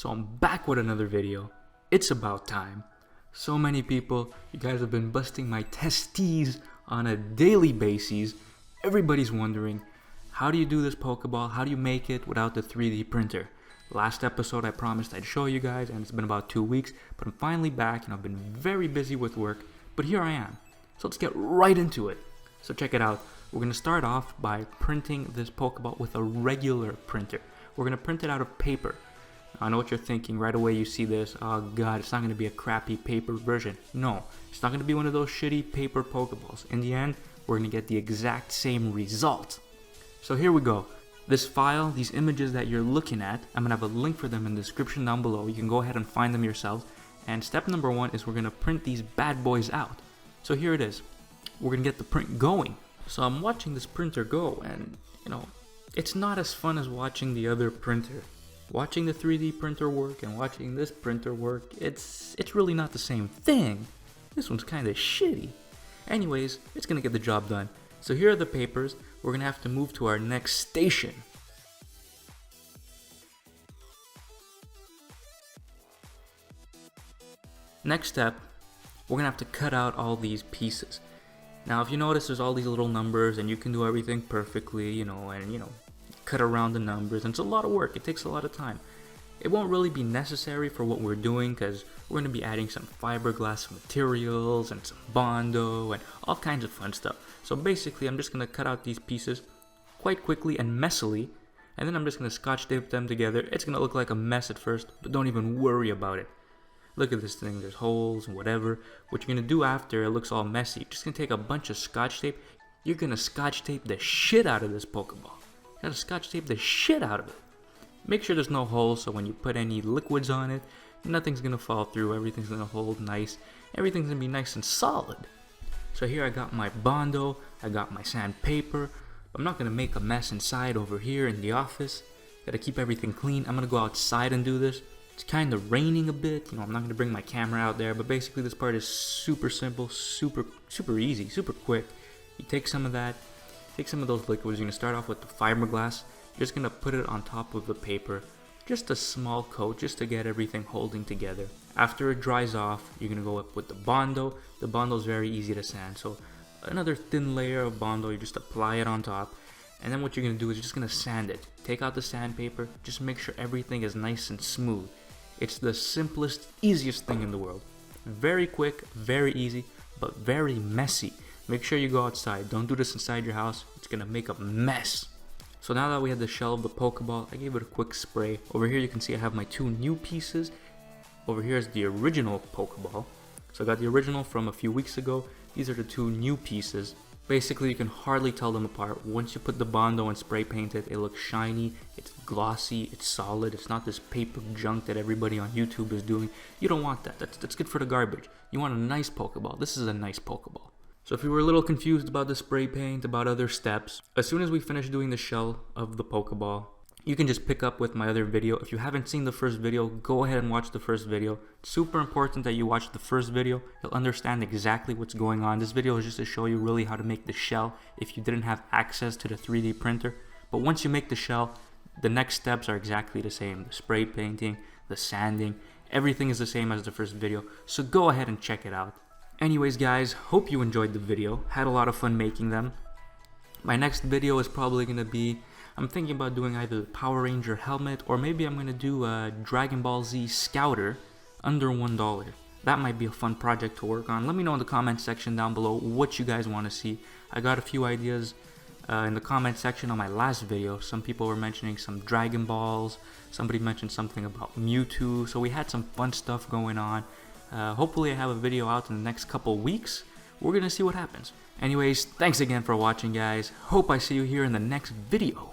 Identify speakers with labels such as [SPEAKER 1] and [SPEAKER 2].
[SPEAKER 1] So I'm back with another video. It's about time. So many people, you guys have been busting my testes on a daily basis. Everybody's wondering, how do you do this Pokeball? How do you make it without the 3D printer? Last episode I promised I'd show you guys, and it's been about 2 weeks, but I'm finally back and I've been very busy with work, but here I am. So let's get right into it. So check it out. We're going to start off by printing this Pokeball with a regular printer. We're going to print it out of paper. I know what you're thinking. Right away you see this. Oh god, it's not going to be a crappy paper version. No, it's not going to be one of those shitty paper Pokeballs. In the end, we're going to get the exact same result. So here we go. This file, these images that you're looking at, I'm going to have a link for them in the description down below. You can go ahead and find them yourselves. And step number 1 is we're going to print these bad boys out. So here it is. We're going to get the print going. So I'm watching this printer go, and it's not as fun as watching the other printer. Watching the 3D printer work and watching this printer work, it's really not the same thing. This one's kind of shitty. Anyways, it's gonna get the job done. So here are the papers. We're gonna have to move to our next station. Next step, we're gonna have to cut out all these pieces. Now, if you notice, there's all these little numbers, and you can do everything perfectly, cut around the numbers, and it's a lot of work. It takes a lot of time. It won't really be necessary for what we're doing, because we're going to be adding some fiberglass materials and some Bondo and all kinds of fun stuff. So basically, I'm just going to cut out these pieces quite quickly and messily, and then I'm just going to scotch tape them together. It's going to look like a mess at first, but don't even worry about it. Look at this thing, there's holes and whatever. What you're going to do after it looks all messy, you're just going to take a bunch of scotch tape. You're going to scotch tape the shit out of this Pokeball. You gotta scotch tape the shit out of it. Make sure there's no holes, so when you put any liquids on it, nothing's gonna fall through, everything's gonna hold nice, everything's gonna be nice and solid. So here I got my Bondo, I got my sandpaper. I'm not gonna make a mess inside over here in the office. Gotta keep everything clean. I'm gonna go outside and do this. It's kind of raining a bit, I'm not gonna bring my camera out there, but basically this part is super simple, super easy, super quick. You take some of that. Take some of those liquids. You're going to start off with the fiberglass. You're just going to put it on top of the paper. Just a small coat just to get everything holding together. After it dries off, you're going to go up with the Bondo. The Bondo is very easy to sand. So another thin layer of Bondo, you just apply it on top. And then what you're going to do is you're just going to sand it. Take out the sandpaper. Just make sure everything is nice and smooth. It's the simplest, easiest thing in the world. Very quick, very easy, but very messy. Make sure you go outside. Don't do this inside your house. It's going to make a mess. So now that we have the shell of the Pokeball, I gave it a quick spray. Over here you can see I have my 2 new pieces. Over here is the original Pokeball. So I got the original from a few weeks ago. These are the 2 new pieces. Basically you can hardly tell them apart. Once you put the Bondo and spray paint it, it looks shiny, it's glossy, it's solid. It's not this paper junk that everybody on YouTube is doing. You don't want that. That's good for the garbage. You want a nice Pokeball. This is a nice Pokeball. So if you were a little confused about the spray paint, about other steps, as soon as we finish doing the shell of the Pokeball, you can just pick up with my other video. If you haven't seen the first video, go ahead and watch the first video. It's super important that you watch the first video. You'll understand exactly what's going on. This video is just to show you really how to make the shell if you didn't have access to the 3D printer. But once you make the shell, the next steps are exactly the same. The spray painting, the sanding, everything is the same as the first video. So go ahead and check it out. Anyways guys, hope you enjoyed the video. Had a lot of fun making them. My next video is probably going to be, I'm thinking about doing either the Power Ranger helmet or maybe I'm going to do a Dragon Ball Z Scouter under $1. That might be a fun project to work on. Let me know in the comment section down below what you guys want to see. I got a few ideas in the comment section on my last video. Some people were mentioning some Dragon Balls. Somebody mentioned something about Mewtwo. So we had some fun stuff going on. Hopefully I have a video out in the next couple weeks. We're gonna see what happens. Anyways, thanks again for watching guys. Hope I see you here in the next video.